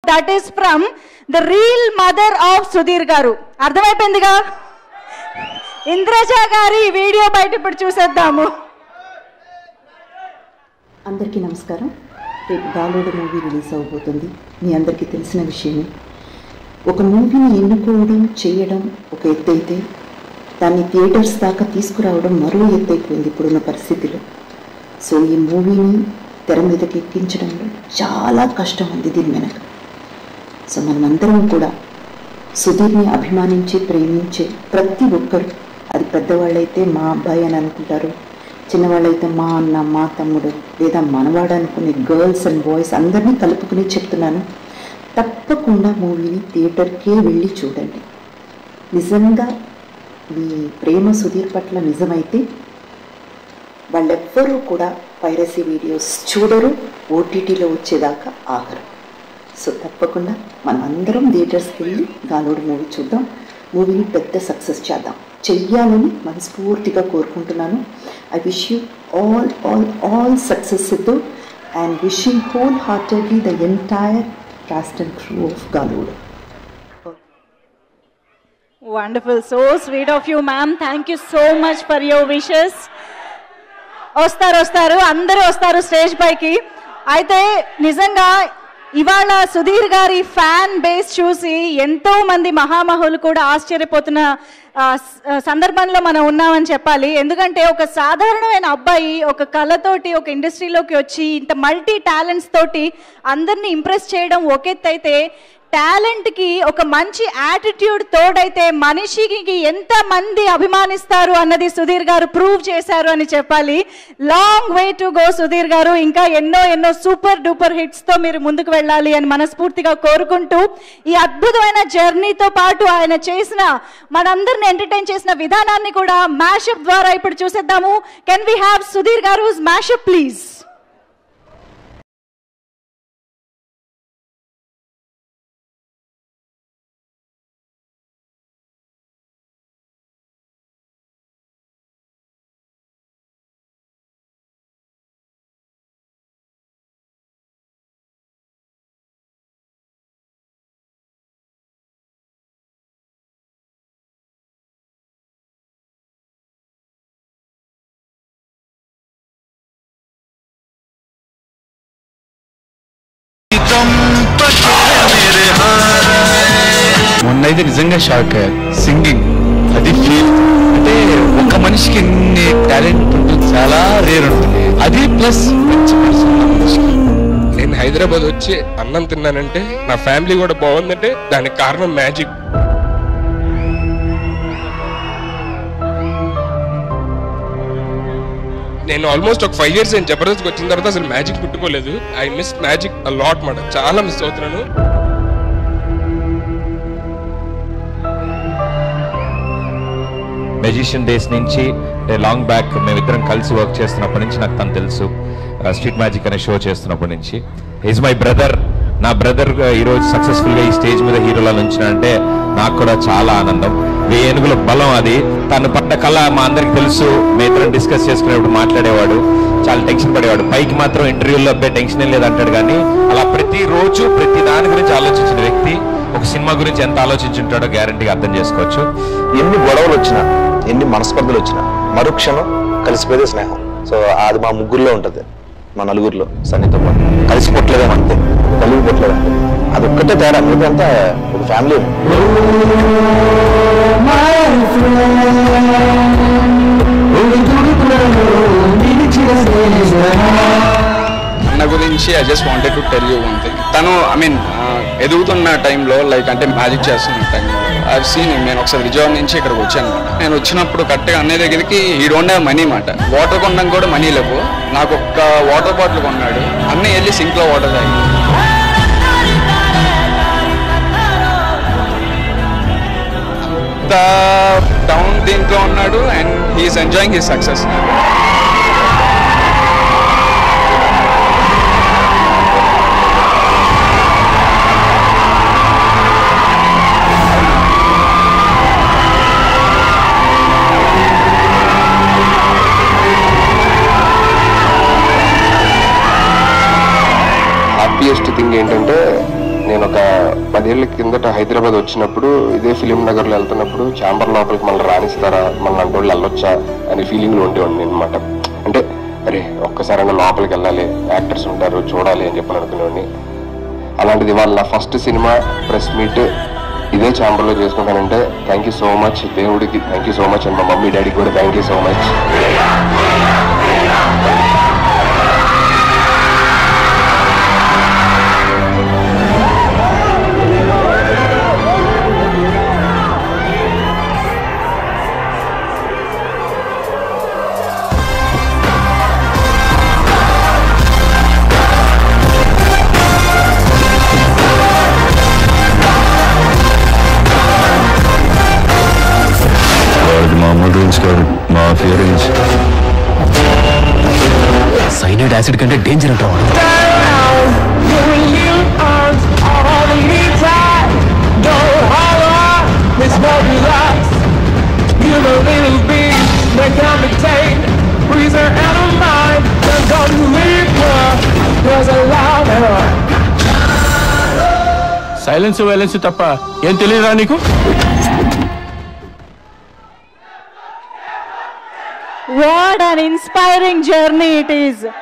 That is from the real mother of Sudheer గారు. అర్థమైపోయిందిగా? ఇంద్రజ గారి video బయట ఇప్పుడు చూసేద్దాము. అందరికీ నమస్కారం. రేపు గాలోడు మూవీ రిలీజ్ అవబోతుంది. మీ అందరికీ తెలిసిన విషయమే. ఒక మూవీని ఎన్నుకోవడం చేయడం ఒక ఎత్తు అయితే దాన్ని థియేటర్స్ దాకా తీసుకురావడం మరో ఎత్తు అయిపోయింది ఇప్పుడున్న పరిస్థితిలో. సో ఈ మూవీని తెర మీదకి ఎక్కించడంలో చాలా కష్టం ఉంది దీని వెనక. సో మనమందరం కూడా సుధీర్ని అభిమానించి ప్రేమించే ప్రతి ఒక్కరు, అది పెద్దవాళ్ళైతే మా అబ్బాయి అని అనుకుంటారు, చిన్నవాళ్ళైతే మా అన్న, మా తమ్ముడు, లేదా మనవాడు అనుకునే గర్ల్స్ అండ్ బాయ్స్ అందరినీ కలుపుకుని చెప్తున్నాను, తప్పకుండా మూవీని థియేటర్కే వెళ్ళి చూడండి. నిజంగా మీ ప్రేమ సుధీర్ పట్ల నిజమైతే వాళ్ళెవ్వరూ కూడా పైరసీ వీడియోస్ చూడరు, ఓటీటీలో వచ్చేదాకా ఆగరు. సో తప్పకుండా మనం అందరం థియేటర్స్కి వెళ్ళి గాలోడు మూవీ చూద్దాం, మూవీని పెద్ద సక్సెస్ చేద్దాం, చెయ్యాలని మనస్ఫూర్తిగా కోరుకుంటున్నాను. I wish you all success, Sidhu, and wishing wholeheartedly the entire cast and crew of Galodu. Wonderful, so sweet of you, ma'am. Thank you so much for your wishes. వస్తారు అందరూ వస్తారు స్టేజ్ పైకి. అయితే నిజంగా ఇవాళ సుధీర్ గారి ఫ్యాన్ బేస్ చూసి ఎంతో మంది మహామహులు కూడా ఆశ్చర్యపోతున్న సందర్భంలో మనం ఉన్నామని చెప్పాలి. ఎందుకంటే ఒక సాధారణమైన అబ్బాయి ఒక కళతోటి ఒక ఇండస్ట్రీలోకి వచ్చి ఇంత మల్టీ టాలెంట్స్ తోటి అందరినీ ఇంప్రెస్ చేయడం ఒక ఎత్తు అయితే, టాలెంట్కి ఒక మంచి యాటిట్యూడ్ తోడైతే మనిషికి ఎంత మంది అభిమానిస్తారు అన్నది సుధీర్ గారు ప్రూవ్ చేశారు అని చెప్పాలి. Long way to go Sudheer గారు. ఇంకా ఎన్నో సూపర్ డూపర్ హిట్స్తో మీరు ముందుకు వెళ్ళాలి అని మనస్ఫూర్తిగా కోరుకుంటూ, ఈ అద్భుతమైన జర్నీతో పాటు ఆయన చేసిన మనందరిని ఎంటర్టైన్ చేసిన విధానాన్ని కూడా మ్యాషప్ ద్వారా ఇప్పుడు చూసేద్దాము. కెన్ వి హ్యావ్ సుధీర్ గారు మ్యాషప్ ప్లీజ్? మొన్నైతే నిజంగా షాక్ అయ్యారు. సింగింగ్ అది ఫీల్ అంటే ఒక మనిషికి ఎన్ని టాలెంట్ ఉంటుంది, చాలా రేర్ ఉంటుంది. అది ప్లస్ మంచి పర్సన్ మనిషికి. నేను హైదరాబాద్ వచ్చి అన్నం తిన్నానంటే, నా ఫ్యామిలీ కూడా బాగుందంటే దానికి కారణం మ్యాజిక్. నేను ఆల్మోస్ట్ ఒక 5 years నేను జబర్దస్త్కి వచ్చిన తర్వాత అసలు మ్యాజిక్ పుట్టుకోలేదు. I miss magic a lot మాట, చాలా మిస్ అవుతున్నాను. మెజిషియన్ డేస్ నుంచి లాంగ్ బ్యాక్ మేమిద్దరం కలిసి వర్క్ చేస్తున్నప్పటి నుంచి నాకు తను తెలుసు. స్ట్రీట్ మ్యాజిక్ అనే షో చేస్తున్నప్పటి నుంచి ఈజ్ మై బ్రదర్. నా బ్రదర్ ఈరోజు సక్సెస్ఫుల్గా ఈ స్టేజ్ మీద హీరోలా నుంచినంటే నాకు కూడా చాలా ఆనందం. 1000 ఏనుగుల బలం అది. తను పడ్డ కళ మా అందరికి తెలుసు. మేమిద్దరం డిస్కస్ చేసుకునేప్పుడు మాట్లాడేవాడు, చాలా టెన్షన్ పడేవాడు. పైకి మాత్రం ఇంటర్వ్యూలో అబ్బాయి టెన్షన్ ఏం లేదంటాడు, కానీ అలా ప్రతిరోజు ప్రతి దాని గురించి ఆలోచించిన వ్యక్తి ఒక సినిమా గురించి ఎంత ఆలోచించుంటాడో గ్యారంటీగా అర్థం చేసుకోవచ్చు. ఎన్ని గొడవలు వచ్చినా, ఎన్ని మనస్పర్ధలు వచ్చినా మరుక్షణం కలిసిపోయేదే స్నేహం. సో అది మా ముగ్గురులో ఉంటుంది, మా నలుగురిలో సన్నితో పాటు. కలిసిపోట్లేదేమంతే, కలిగిపోట్లేదంటే అది ఒక్కటే తేడా. మిగతా ఒక ఫ్యామిలీ. అన్న గురించి I just wanted to tell you one thing. తను ఎదుగుతున్న టైంలో, లైక్ అంటే మ్యాజిక్ చేస్తున్న టైంలో ఐ సీన్. నేను ఒకసారి విజయవాడ నుంచి ఇక్కడికి వచ్చాను అనమాట. నేను వచ్చినప్పుడు కరెక్ట్గా అన్నయ్య దగ్గరికి ఈ డోంట్ హ్యావ్ మనీ మాట. వాటర్ కొనడానికి కూడా మనీ లేవు. నాకు ఒక వాటర్ బాటిల్ కొన్నాడు. అన్నయ్య వెళ్ళి సింక్లో వాటర్ తాగి డౌన్ దీంట్లో ఉన్నాడు. And he's enjoying his success. Happiest thing ఏంటంటే, నేను ఒక ఒక 10 ఏళ్ల కిందట హైదరాబాద్ వచ్చినప్పుడు ఇదే ఫిలిం నగర్లో వెళ్తున్నప్పుడు ఛాంబర్ లోపలికి మళ్ళీ రాణిస్తారా, మళ్ళీ అంటే వాళ్ళు వెళ్ళొచ్చా అనే ఫీలింగ్లో ఉండేవాడిని అనమాట. అంటే అరే ఒక్కసారైనా లోపలికి వెళ్ళాలి, యాక్టర్స్ ఉంటారు చూడాలి అని చెప్పి అనుకునేవాడిని. అలాంటిది వాళ్ళ ఫస్ట్ సినిమా ప్రెస్ మీట్ ఇదే ఛాంబర్లో చేసుకుంటానంటే థ్యాంక్ యూ సో మచ్ దేవుడికి, thank you so much and మా మమ్మీ డాడీకి కూడా థ్యాంక్ యూ సో మచ్. మామూలు రేంజ్ కాదు, మాఫియా రేంజ్. సైనైడ్ యాసిడ్ కంటే డేంజర్ అంటావా? సైలెన్స్ వైలెన్స్ తప్ప ఏం తెలియదా నీకు? What an inspiring journey it is.